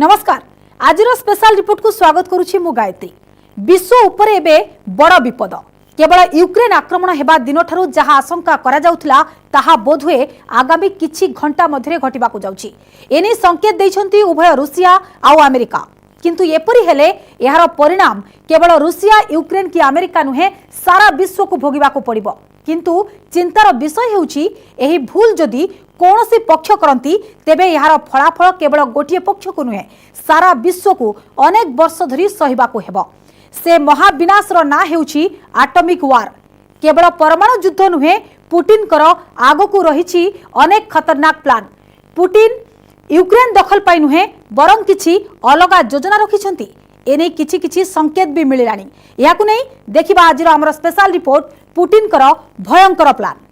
नमस्कार आज special report को स्वागत करुछि मु गायत्री। विश्व उपरे एबे बड़ विपद केवल यूक्रेन आक्रमण हेबा दिन ठारू जहां आशंका करा जाउथला ताहा बोधुए आगामी किछि घंटा मध्यरे घटिबाकू जाउछि। एनी संकेत दैछंती उभय रूसिया आउ अमेरिका, किंतु एपरि हेले एहार परिणाम केवल रूसिया यूक्रेन की अमेरिका नुहे सारा विश्व को भोगिबाकू पड़िबो। किंतु चिंतार विषय हेउछि एही भूल जदि कौनसी पक्ष करती तेबे यार फलाफल केवल गोटे पक्ष को नुहे सारा विश्व को अनेक वर्ष धरी सहिबाकू हेबो। से महाविनाशर ना हेउछि एटॉमिक वार। केवल परमाणु युद्ध नुहे पुतिन कर आगकू रहिछि अनेक खतरनाक प्लान। पुतिन यूक्रेन दखल पाई नुहे बरं किछि अलगा योजना रखिछंती। एने किछि किछि संकेत भी मिलिलानी। याकू नै देखिबा आजिर हमर स्पेशल रिपोर्ट पुतिन कर भयंकर प्लान।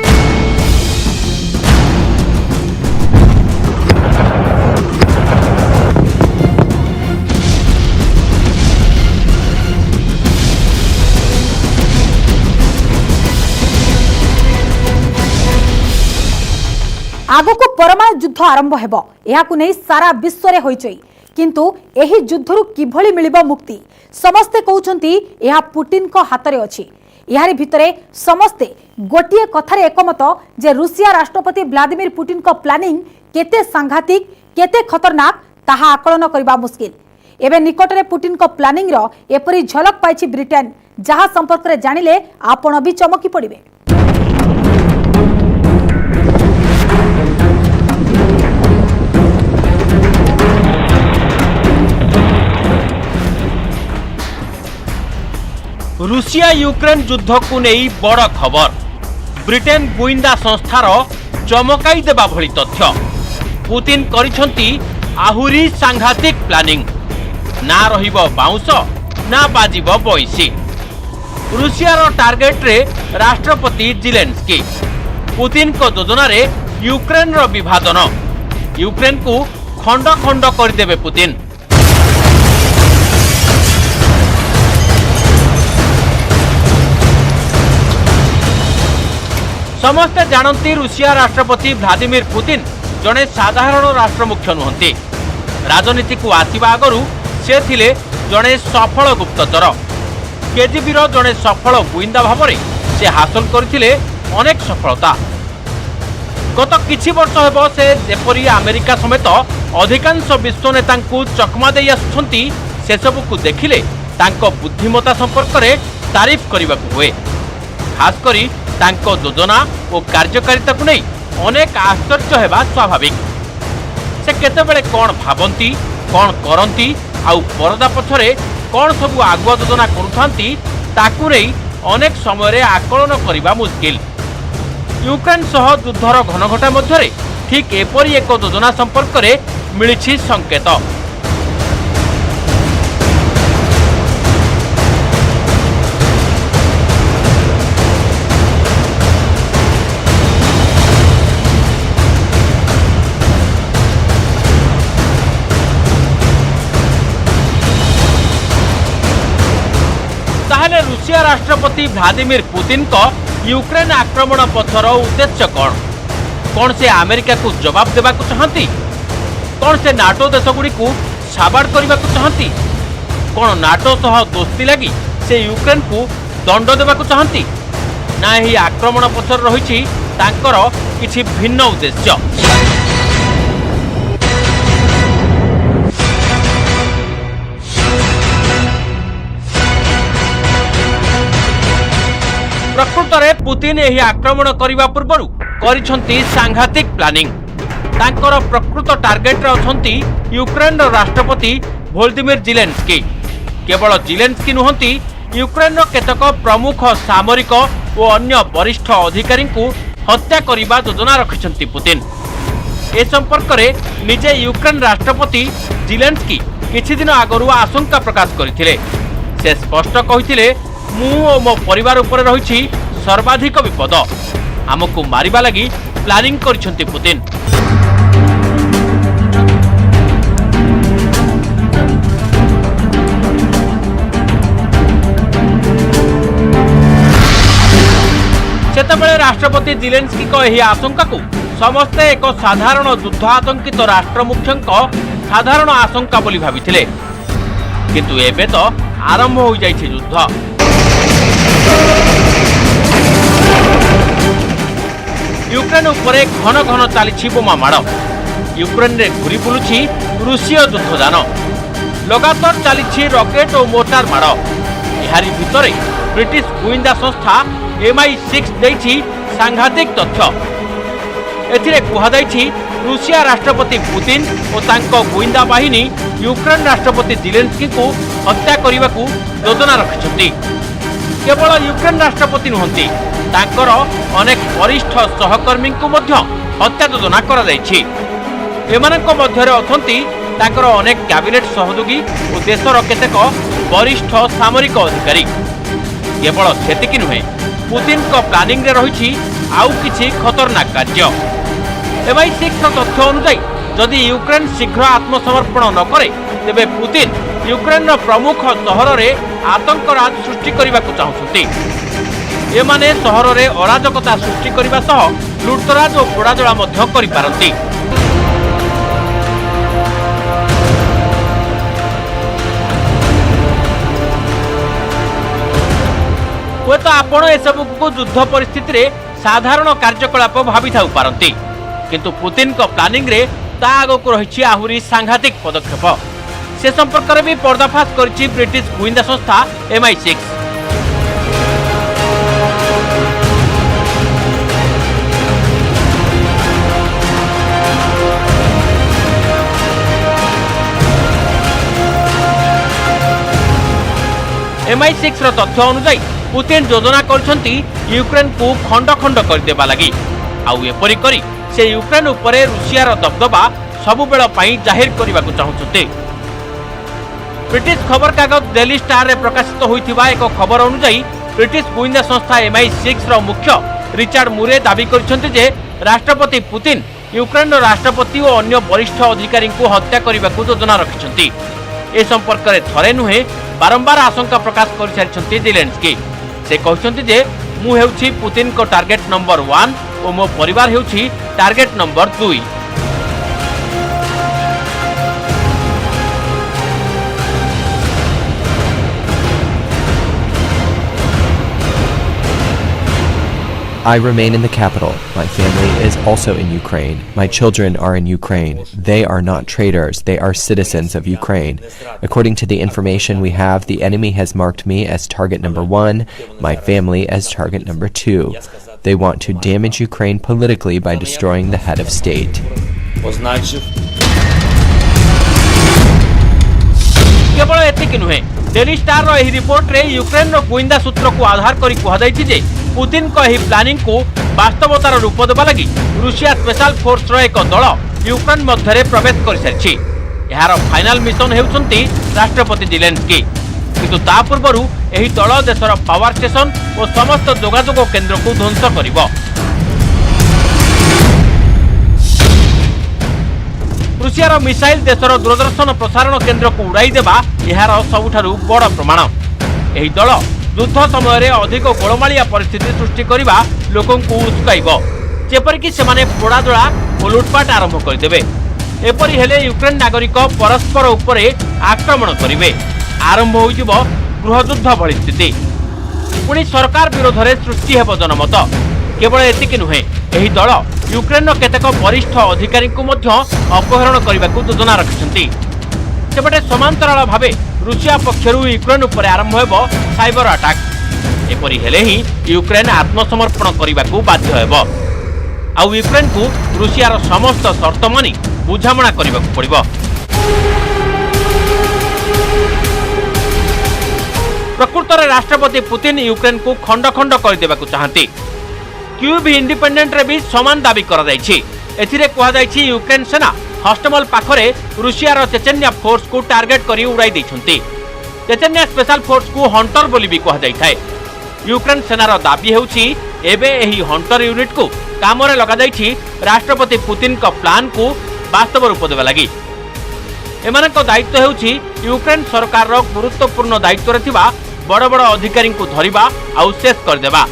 आगको परमाणु युद्ध आरंभ हेबो एहाकू नै सारा विश्व रे होइचई, किंतु एही युद्धरु किभली मिलिबो मुक्ति समस्ते कहउछंती एहा पुतिन को हातरे अछि। यारी भितरे समस्ते गोटिए कथारे एकमत जे रूसिया राष्ट्रपति व्लादिमीर पुतिन को प्लानिंग केते सांघातिक केते खतरनाक ताहा आकलन करबा मुश्किल। एबे निकटरे पुतिन को प्लानिंग रो एपरि झलक पाइछि ब्रिटेन, जहा संपर्क रे जानिले आपण भी चमकी पड़िबे। रूसिया यूक्रेन युद्ध को नहीं बड़ खबर। ब्रिटेन गुइंदा संस्थार चमकाई देबा भली तथ्य। पुतिन करिसंती आहुरी सांघातिक प्लानिंग। ना रहिबो बाउंस ना बाजिबो बइसी। रूसियार टार्गेट रे राष्ट्रपति जिलेंस्की। पुतिन को योजना रे यूक्रेन रो विभाजन। यूक्रेन को खंड खंड कर देबे पुतिन। समस्ते जानती रूसिया राष्ट्रपति व्लादिमीर पुतिन जड़े साधारण राष्ट्रमुख्य नुहंती। राजनीति को आसवा आगरू से थिले जड़े सफल गुप्तचर। केजीबी जड़े सफल गुइंदा भाव में से हासिल करथिले अनेक सफलता। गत किछि वर्ष हेब से जेपरी अमेरिका समेत अधिकांश विश्व नेता चकमा दे आसुछंती से सबू को देखिले तांको बुद्धिमता संपर्क में तारीफ करने हुए। खास करी तांको योजना और कार्यकारिता को नहीं अनेक आश्चर्य हेबा स्वाभाविक। से केतेबेले कौन भावंती कौन करंती आउ परदा पछरे कौन सबू आगुआ योजना करुथांती ताकू नहीं अनेक समय रे आकलन करबा मुश्किल। यूक्रेन सह युद्धर घनघटा मध्यरे ठीक एपरी एक योजना संपर्क में मिलिछि संकेत। ताहले रूसिया राष्ट्रपति व्लादिमीर पुतिन को यूक्रेन आक्रमण पथर उद्देश्य कौन? कौन से अमेरिका को जवाब देवा चाहती? कौन से नाटो देशगुड़ी को साबाड़ करने को चाहती? कौन नाटो सह दोस्ती लगी से यूक्रेन को दंड देवा चाहती? ना यही आक्रमण पथर रही किछि भिन्न उद्देश्य। प्रकृत में पुतिन यही आक्रमण करने पूर्व करिसंती सांघातिक प्लानिंग। तांकर प्रकृत टार्गेट रे अछंती यूक्रेन राष्ट्रपति वोलोदिमीर जिलेंस्की। केवल जिलेंस्की नुहंती यूक्रेन केतक प्रमुख सामरिक और अन्य वरिष्ठ अधिकारी को हत्या करने योजना रखिसंती पुतिन। ए संपर्क में निजे यूक्रेन राष्ट्रपति जिलेंस्की किछि दिन आगरू आशंका प्रकाश करथिले। से स्पष्ट कहिथिले मु और मो परिवार उपर रही सर्वाधिक विपद। आमको मारिबा लगी प्लानिंग करिसंती पुतिन। सेतबेले राष्ट्रपति जिलेंस्की को यही आशंका को समस्ते एक साधारण युद्ध आतंकित राष्ट्र मुख्य साधारण आशंका बोली भाबिथिले किंतु एबे तो आरंभ हो जाइछि युद्ध। यूक्रेन उपरे घन घन चली बोमा माड़। यूक्रेन रे घुरी बुलुछि रूसीय युद्धजान। लगातार चली रॉकेट और मोर्टार माड़। एहारी भितरे ब्रिटिश गुइंदा संस्था MI6 देछि सांघातिक तथ्य। एथिरे कुहाଯାଇଛି रूसिया राष्ट्रपति पुतिन और तांको गुइंदा बाहिनी यूक्रेन राष्ट्रपति जेलेंस्की को हत्या करने को योजना रखिछन्ति। केवल यूक्रेन राष्ट्रपति नुहंती तांकर अनेक वरिष्ठ सहकर्मी को मध्य हत्या योजना करा जायछि। एमानक मध्यरे अथंती तांकर अनेक कैबिनेट सहयोगी और देशर केतेक वरिष्ठ सामरिक अधिकारी। केवल सेतिकी नुहे पुतिन को प्लानिंग रे रहिछि आउ किछि खतरनाक कार्य। MI6 तथ्य अनुसार जदि यूक्रेन शीघ्र आत्मसमर्पण न करे तेबे पुतिन यूक्रेन प्रमुख सहर में आतंकराज सृष्टि करने को चाहते। एमाने सहर में अराजकता सृष्टि करने सह लुटतराज और पोड़ाजला करिपारନ୍ତି। हुए तो आपण एसबू को युद्ध परिस्थिति रे साधारण कार्यकलाप भावी था पारती किंतु पुतिन को प्लानिंग रे ता आगक रही आहुरी सांघातिक पदक्षेप। से संपर्क में भी पर्दाफाश करिछि ब्रिटिश गुइंदा संस्था MI6। MI6 रो तथ्य अनुसार पुतिन योजना करछंती यूक्रेन को खंड खंड कर देबा लागि। आउ एपरि करी से यूक्रेन उपरे रूसियार दबदबा सबुबेल पई जाहिर करबा को चाहछते। ब्रिटिश खबर कागज डेली स्टार रे प्रकाशित होइथिबा एक खबर अनुसार ब्रिटिश गुइंदा संस्था MI6 रो मुख्य रिचार्ड मुरे दाबी करछंती जे राष्ट्रपति पुतिन यूक्रेन राष्ट्रपति और अन्य वरिष्ठ अधिकारी को हत्या करबा को योजना रखिछंती। ए संपर्क रे थरे नुहे बारंबार आशंका प्रकाश कर सारिछंती जेलेंस्की। से कहछंती जे मु हेउछि पुतिन को टार्गेट नंबर 1 और मो परिवार हेउछि target number 2। I remain in the capital. My family is also in Ukraine. My children are in Ukraine. They are not traitors. They are citizens of Ukraine. According to the information we have, the enemy has marked me as target number 1, my family as target number 2. They want to damage Ukraine politically by destroying the head of state. केवल एतिक नुहे daily star रो एही report रे Ukraine रो गुइंदा सूत्र को आधार करी कुहा जायछि जे Putin को एही प्लानिंग को वास्तवतार रूप देबा लागि रूसिया स्पेशल फोर्स रो एक दल यूक्रेन मध्य रे प्रवेश कर सारछि। एहार फाइनल मिशन हेउछंती राष्ट्रपति जेलेंस्की किंतु ता पूर्वरु एही दल देशर पावर स्टेशन और समस्त जोगाजोग केंद्र को ध्वंस करिवो। रूसियार मिसाइल देशर दूरदर्शन प्रसारण केंद्र को उड़ाई देबा एहार सबुठारु बड़ प्रमाण। एही दल युद्ध समय अधिक गोलमालिया परिस्थिति सृष्टि करबा लोकों को उत्साइब जेपरिक सेमाने पोड़ाजला और लुटपाट आरंभ करदेबे। एपरि हेले यूक्रेन नागरिक परस्पर उपरे आक्रमण करिवे। आरंभ होइजिब गृहयुद्ध भली स्थिति। पुणी सरकार विरोध में सृष्टि हेब जनमत। केवल एतिक नुहे एही दल यूक्रेन केतेक वरिष्ठ अधिकारी को मध्य अपहरण करने को योजना रखिछंती। सेपटे समांतराल भावे रूसिया पक्षरु यूक्रेन उपर आरंभ हेब साइबर अटैक। एपरि हेले ही यूक्रेन आत्मसमर्पण करने को बाध्य हेब। आउ यूक्रेन को रूसियार समस्त शर्त मानि बुझामणा करने को पड़िबो। प्रकृत में राष्ट्रपति पुतिन यूक्रेन को खंड खंड कर देबा को चाहती। क्यूब इंडिपेंडेंट रे भी समान दाबी करा जायछि। एथिरे कुहा जायछि यूक्रेन सेना हस्टमल पाखरे रूसियार चेचेन्या फोर्स को टार्गेट करी उड़ाई दैछन्ति। चेचेन्या स्पेशल फोर्स को हंटर बोली भी कुहा जायथाय। यूक्रेन सेनार दाबी हेउछि एबे एही हंटर यूनिट को काम रे लगा जायछि राष्ट्रपति पुतिन का प्लान को वास्तव रूप देबा लागि। एमानक दायित्व हेउछि यूक्रेन सरकार रो गुरुत्वपूर्ण दायित्व रे थिबा बड़ बड़ अधिकारी को धरिबा आउ शेष कर देबा।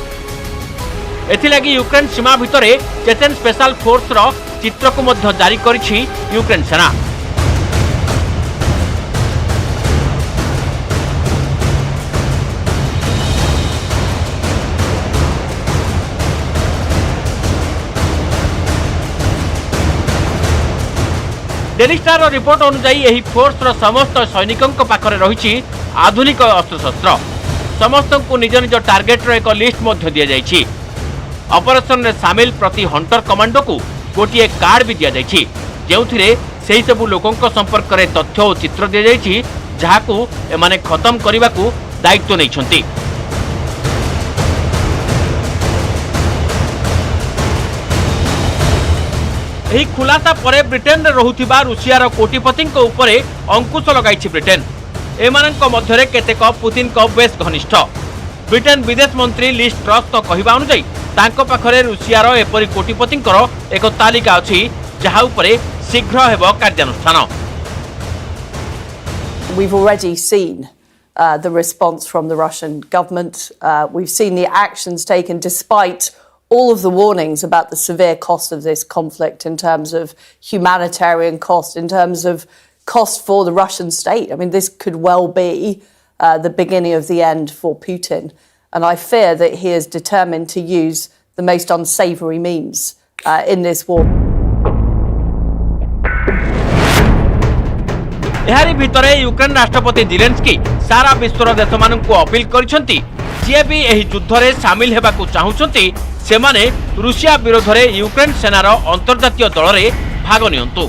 एथिलागी यूक्रेन सीमा भितरे चेचेन स्पेशल फोर्स रो चित्र को मध्य जारी करिछि यूक्रेन सेना। डेली स्टार रिपोर्ट अनुसार यही फोर्स समस्त सैनिकों पाखरे रही आधुनिक अस्त्रशस्त्र समस्त को निज निज टार्गेट एक लिस्ट दि जाइए। ऑपरेशन रे शामिल प्रति हंटर कमांडो को गोटे कार्ड भी दि जाइए जो से सबू लोकों संपर्क में तथ्य और चित्र दि जाइए जहां एमाने खत्म करने को दायित्व नहीं। ଏହି खुलासा पर ब्रिटेन रे रहुथिबा रुसियार कोटिपति उपरे अंकुश लगाई ब्रिटेन। एमानक मध्यरे केतेक पुतिन को बेस घनिष्ठ। ब्रिटेन विदेश मंत्री लिज ट्रस तो कहवा अनुसार तांको पाखरे रुसियार एपरी कोटिपतिंकर एक तालिका अछि जहा उपरे शीघ्र हेबो कार्यानुष्ठान। We've already seen the response from the Russian government. We've seen the actions taken despite all of the warnings about the severe cost of this conflict in terms of humanitarian cost, in terms of cost for the Russian state. I mean, this could well be the beginning of the end for Putin. And I fear that he is determined to use the most unsavory means in this war. एहारी भितरे Ukraine राष्ट्रपति Zelensky सारा विश्वर देशमानंकु appeal करिसंती जे भी एही युद्ध रे शामिल हेबाकु चाहुचंती सेमाने रुसिया विरोध रे यूक्रेन सेनार अंतर्जातीय दल रे भाग नियंतु।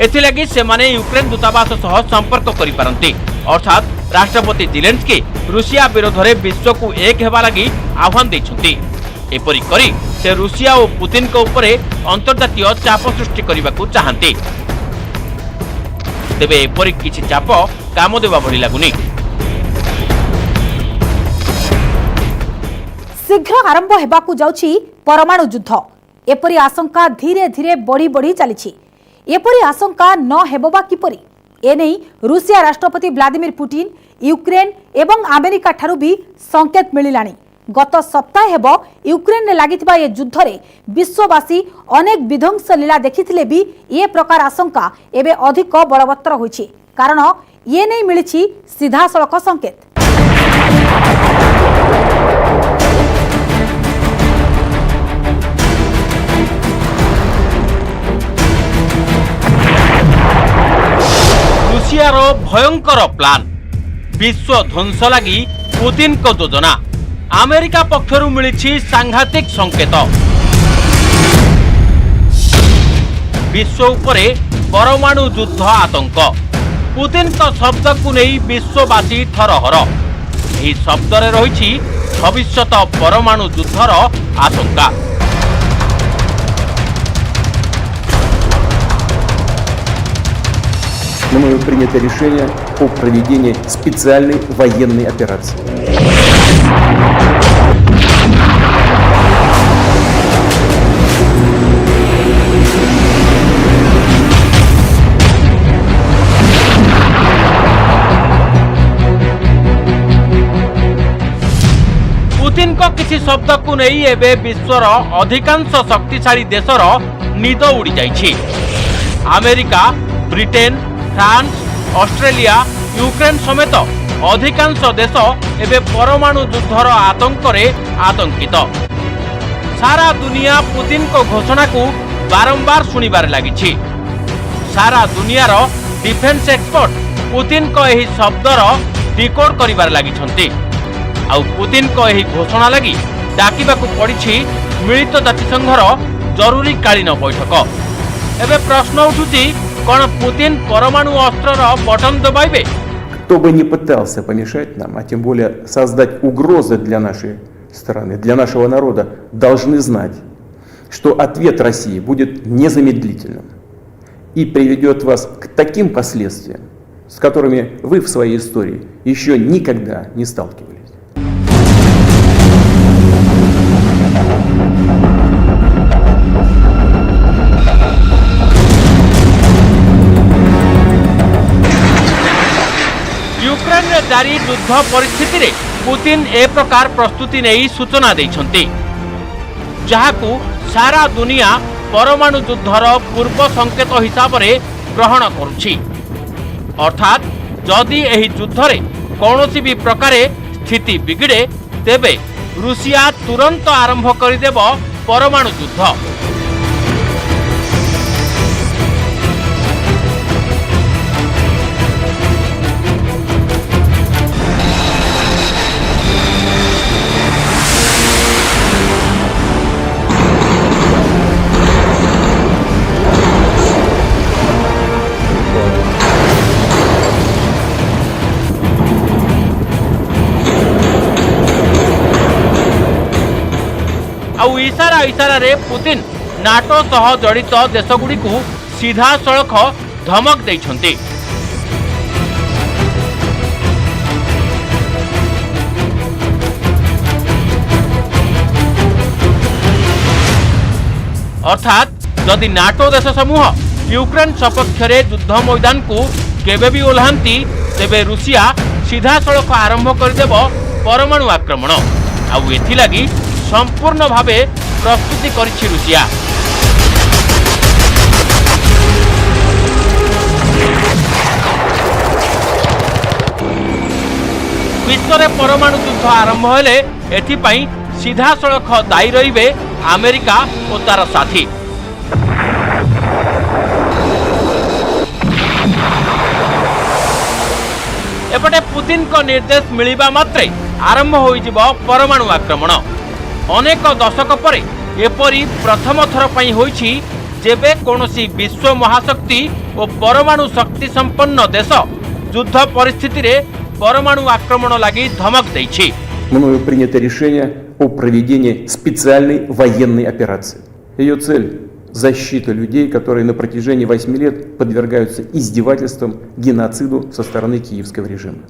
एथिलागि सेमाने यूक्रेन दूतावास सह संपर्क करि पारंती। अर्थात राष्ट्रपति जेलेंस्की रुसिया विरोध रे विश्व को एक हेबा लागि आह्वान दैछंती। एपरि करी से रुसिया और पुतिन को उपरे अंतर्जातीय चाप सृष्टि करिबाकु चाहंती। तेबे एपरि किछि चाप काम देबा भली लागुनी। शीघ्र आरंभ हेबाकु जाउछि परमाणु युद्ध। एपरि आशंका धीरे धीरे बढ़ी बढ़ी चलीछि। एपरि आशंका न हेबोबा किपरि एनै रुसिया राष्ट्रपति व्लादिमीर पुतिन यूक्रेन एवं अमेरिका ठारू भी संकेत मिलिलानी। गत सप्ताह हेब यूक्रेन रे लागिथिबा ए युद्ध रे विश्ववासी अनेक विध्वंस लीला देखिथिले भी ए प्रकार आशंका एबे अधिक बलवत्तर होइछि कारण ये नै मिलिछि सीधा सड़क संकेत। रुसियार भयंकर प्लान विश्व ध्वंस लगी पुतिन को योजना। अमेरिका पक्षरु मिलिछि सांघातिक संकेत। विश्व उपरे परमाणु युद्ध आतंक। पुतिन का शब्द को नहीं विश्ववासी थरहर। यही शब्द रे रहिछि भविष्यत परमाणु युद्धर आशंका। Мною принято решение о проведении специальной военной операции. पुतिन को किसी शब्द को नहीं एबे विश्वर अधिकांश शक्तिशाली देशर निद उड़ी जाइछि। America, Britain, France, Australia, Ukraine समेत अधिकांश देश एबे परमाणु युद्धर आतंक रे आतंकित। सारा दुनिया पुतिन को घोषणा को बारंबार सुनिबार लागिछि। सारा दुनियार डिफेंस एक्सपर्ट पुतिन को एही शब्दर डिकोड करिबार लागिछंती। आउ पुतिन को एही घोषणा लगी डाकिबाकु पड़िछि मिलित जातिसंघर जरूरी कालीन बैठक। एबे प्रश्न उठुछि कोन पुतिन परमाणु अस्त्रर बटन दबाइबे? Кто бы ни пытался помешать нам, а тем более создать угрозы для нашей страны, для нашего народа, должны знать, что ответ России будет незамедлительным и приведет вас к таким последствиям, с которыми вы в своей истории еще никогда не сталкивались. यूक्रेन रे जारी युद्ध परिस्थिति रे पुतिन ए प्रकार प्रस्तुति नहीं सूचना दैछंती जहाकू सारा दुनिया परमाणु युद्धर पूर्व संकेत हिसाब रे ग्रहण करुछि। अर्थात जदि एही युद्ध रे कौनसी भी प्रकारे स्थिति बिगड़े तेबे रुसिया तुरंत आरंभ करिदेब परमाणु युद्ध। इशारा इशारे पुतिन नाटो सह जड़ित देशगुड़ी को सीधा सड़ख धमक देइछन्ति। अर्थात जदि नाटो देश समूह यूक्रेन सपक्ष युद्ध मैदान को केबे भी ओह्लांती तेबे रूसिया सीधा सड़क आरंभ करदेव परमाणु आक्रमण आउ एथिलागि संपूर्ण भावे प्रस्तुति करिछि रूसिया। विश्व में परमाणु युद्ध आरंभ हेले एथिपाई सीधा सड़क दायी रहिबे अमेरिका और तार साथी। एपटे पुतिन को निर्देश मिलिबा मात्रे आरंभ होइजिबो परमाणु आक्रमण। अनेक दशक परे एपरी प्रथम थर पई होइछि जेबे कोनोसी विश्व महाशक्ति और परमाणु शक्ति संपन्न देश युद्ध परिस्थिति रे परमाणु आक्रमण लागि धमक दैछि। Мною принято решение о проведении специальной военной операции. Ее цель – защита людей, которые на протяжении 8 лет подвергаются издевательствам, геноциду со стороны киевского режима.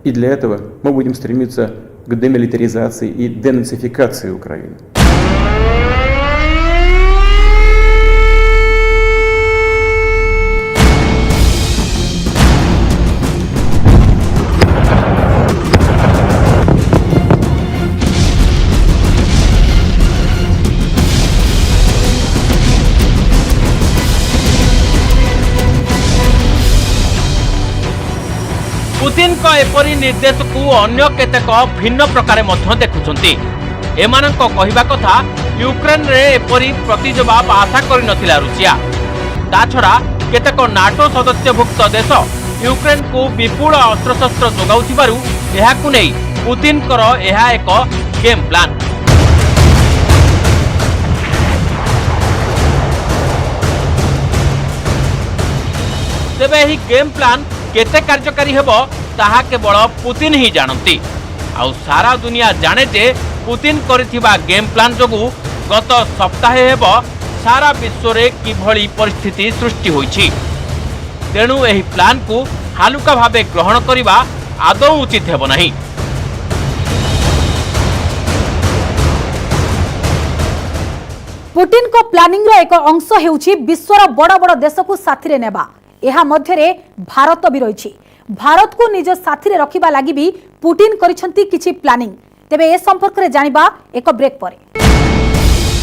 И для этого мы будем стремиться к демилитаризации и денацификации Украины. पुतिन को एपरी निर्देश को अन्य केतेक भिन्न प्रकार मध्य देखुछन्ति। एमानक कहिबा कथा यूक्रेन रे एपरी प्रतिजवाब आशा करि नथिला रूसिया। ता छडा केतेक नाटो सदस्यभुक्त देश यूक्रेन को विपुल अस्त्रशस्त्र जोगाउथिबारु एहाकु नै पुतिन कर एहा एक गेम प्लान। तेबे एही गेम प्लान केते कार्यकारी हेबो ताहा केवल पुतिन ही जानती। आउ सारा दुनिया जाने जे पुतिन करिथिबा गेम प्लान जोगु गत सप्ताह हेबो सारा विश्व रे किभଳି परिस्थिति सृष्टि होइछि। तेणु एही प्लान को हालुका भावे ग्रहण करिबा आदौ उचित हेबो नाही। पुतिन को प्लानिंग रो एक अंश हेउछि विश्वर बड़ बड़ देश को साथी रे नेबा। एहा मध्य रे भारत भी रही। भारत को निज साथी रे रखिबा लागि भी पुतिन करिसंती किछि प्लानिंग। तेबे ए संपर्क रे जानिबा एक ब्रेक परे।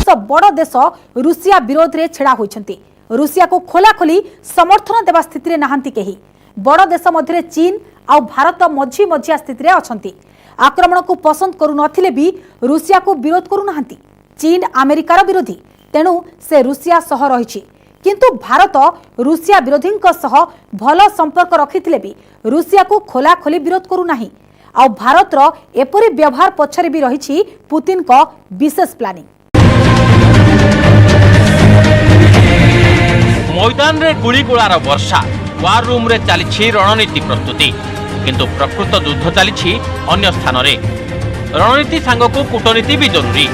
सब बड़ देश रूसिया विरोध रे छेड़ा होइछंती। रूसिया को खोला खोली समर्थन देवा स्थिति रे नाहंती केही। बड़ देश मध्य चीन आ भारत मझी मझिया स्थिति रे अछंती। आक्रमण को पसंद करू नथिले भी रूसिया को विरोध करू नाहंती। चीन अमेरिकार विरोधी, तेणु से रूसिया सह रहिछि। किंतु भारत रूसिया विरोधी सह भल संपर्क रखिथिले भी रूसिया को खोला खोली विरोध करू नाही। आ भारत रो एपरि व्यवहार पछरे भी रहिछि पुतिन को विशेष प्लानिंग। मैदान रे गुलीगोलार वर्षा, वार रूम रे चली रणनीति प्रस्तुति, किंतु प्रकृत युद्ध चली अन्य स्थान रे। रणनीति सांगको कूटनीति भी जरूरी।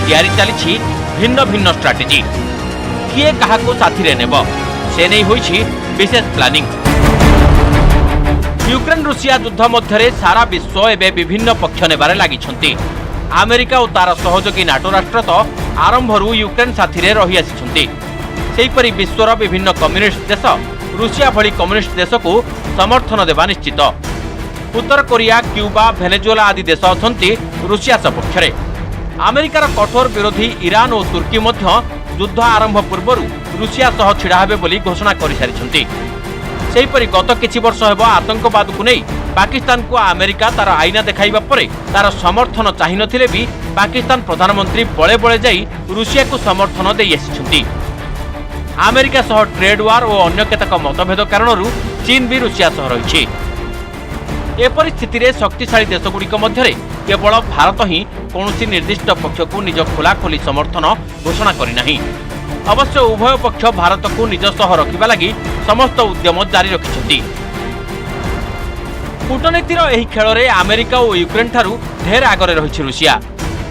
तैयारी चली भिन्न भिन्न स्ट्राटेजी। किए काहाको साथी रे नेब से नहीं होइछि विशेष प्लानिंग। यूक्रेन रूसिया युद्ध मध्य सारा विश्व एवं विभिन्न पक्ष नेबारे लागिछन्ति। अमेरिका और तार सहयोगी नाटो राष्ट्र तो आरंभरू यूक्रेन साथी रे रही आसिछन्ति। सेहिपरि विश्वर विभिन्न कम्युनिस्ट देश रूसिया भली कम्युनिस्ट देश को समर्थन देवा निश्चित। उत्तर कोरिया, क्यूबा, वेनेजुएला आदि देश अछन्ति रूसिया सपक्ष रे। अमेरिकार कठोर विरोधी ईरान और तुर्की मध्य युद्ध आरंभ पूर्व रूसिया सह छिड़ा हेबे बोली घोषणा कर सारी। सेहिपरि गत किछि वर्ष हेब आतंकवाद को नहीं पाकिस्तान को अमेरिका तार आईना देखाइबा परे तार समर्थन चाहि नथिले भी पाकिस्तान प्रधानमंत्री बळे बळे जाई रूसिया को समर्थन देई आसिछन्ति। अमेरिका सह ट्रेड वार और अन्य केतक मतभेद कारणरू चीन भी रूसिया सह रहिछि। ए परिस्थिति रे शक्तिशाली देशगुड़िक मध्य केवल भारत ही कौनसी निर्दिष्ट पक्ष को निज खोलाखोली समर्थन घोषणा करिनाही। अवश्य उभय पक्ष भारत को निज सह रखिबा लागि समस्त उद्यम जारी रखिछन्ति। कूटनीतिर एही खेल रे अमेरिका और यूक्रेन ठारू ढेर आगरे रहिछि रूसिया।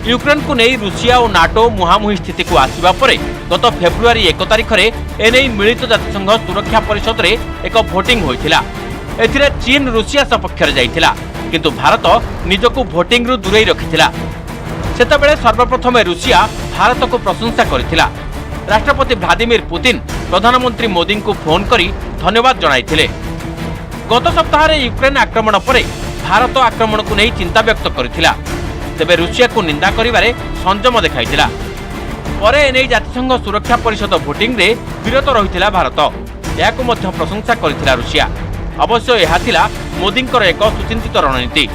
यूक्रेन को नहीं रूसिया और नाटो मुहांमुही स्थिति को आसिबा परे गत फेब्रुआरी 1 तारिख में एने मिलित जातिसंघ सुरक्षा परिषद रे एक भोटिंग होइथिला। एथिरे चीन रूसिया सपक्ष रे जाइथिला किंतु भारत निजको भोटिंग रु दूरेई रखिथिला। सेतबेले सर्वप्रथम रूसिया भारत को प्रशंसा करिथिला। राष्ट्रपति व्लादिमीर पुतिन प्रधानमंत्री मोदी को फोन करी धन्यवाद जणाइथिले। गत सप्ताह रे यूक्रेन आक्रमण परे भारत आक्रमण को नहीं चिंता व्यक्त करिथिला। तेबे रूसिया को निंदा करिबारे संयम देखाइथिला। परे एने जातिसंघ सुरक्षा परिषद भोटिंग रे विरत रहिथिला भारत। याको मध्य प्रशंसा करिथिला रूसिया। अवश्य यह थिला मोदींकर एक सुचिंतित रणनीति,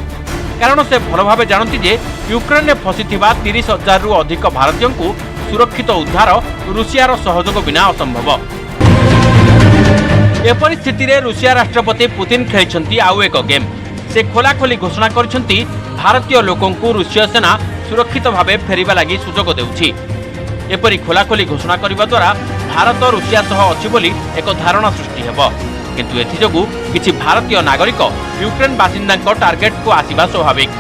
कारण से भल भावे जानती जे यूक्रेन में फसीथिबा 30,000 रु अधिक भारतीयों को सुरक्षित उद्धार रूसियार सहयोग बिना असंभव। एपरि स्थिति रे रूसिया राष्ट्रपति पुतिन खेलिछंती आउ एक गेम। से खोलाखोली घोषणा करिछंती भारतीय लोकों को रूसिया सेना सुरक्षित भावे फेरिबा लागि सुजोग देउछि। एपरि खोलाखोली घोषणा करिबा द्वारा भारत रूसिया सह अछि बोली एक धारणा सृष्टि हेबो, किंतु एथि जोगु किछि भारतीय नागरिक यूक्रेन बासिंदांक टार्गेट को आसिबा स्वाभाविक।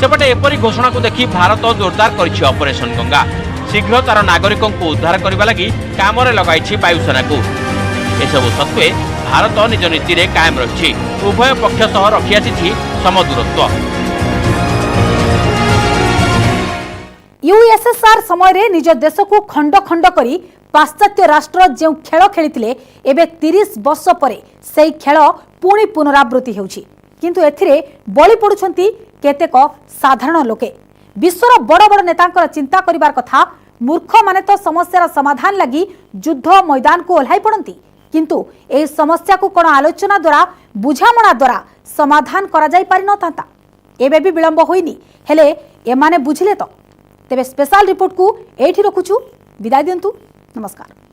सेपटे एपरि घोषणा को देखि भारत जोरदार करिछि ऑपरेशन गंगा। शीघ्र तार नागरिकों को उद्धार करबा लागि कामरे लगाइछि वायुसेना को। एसबु सत्वे भारत निज नीति रे कायम रहिछि। उभय पक्ष सह रखि आछि समदूरत्व। यूएसएसआर समय रे निज देश को खंड खंड करी पाश्चात्य राष्ट्र जो खेल खेलिथिले एबे 30 वर्ष परे सेई खेल पुणी पुनरावृत्ति हेउछि। किंतु एथिरे बळी पडुछंती केतेक साधारण लोके। विश्वर बड़ बड़ नेतांकर चिंता करिवार कथा। मूर्ख माने तो समस्यार समाधान लगी युद्ध मैदान को ओह्लाई पड़ती, किंतु ए समस्या को कोन आलोचना द्वारा बुझामणा द्वारा समाधान करा जाई पारि नथांता। एबे भी विलंब होइनी, हेले एमाने बुझिले तो। तेबे स्पेशल रिपोर्ट को एठी रखुछु। विदाय दियंतु। नमस्कार।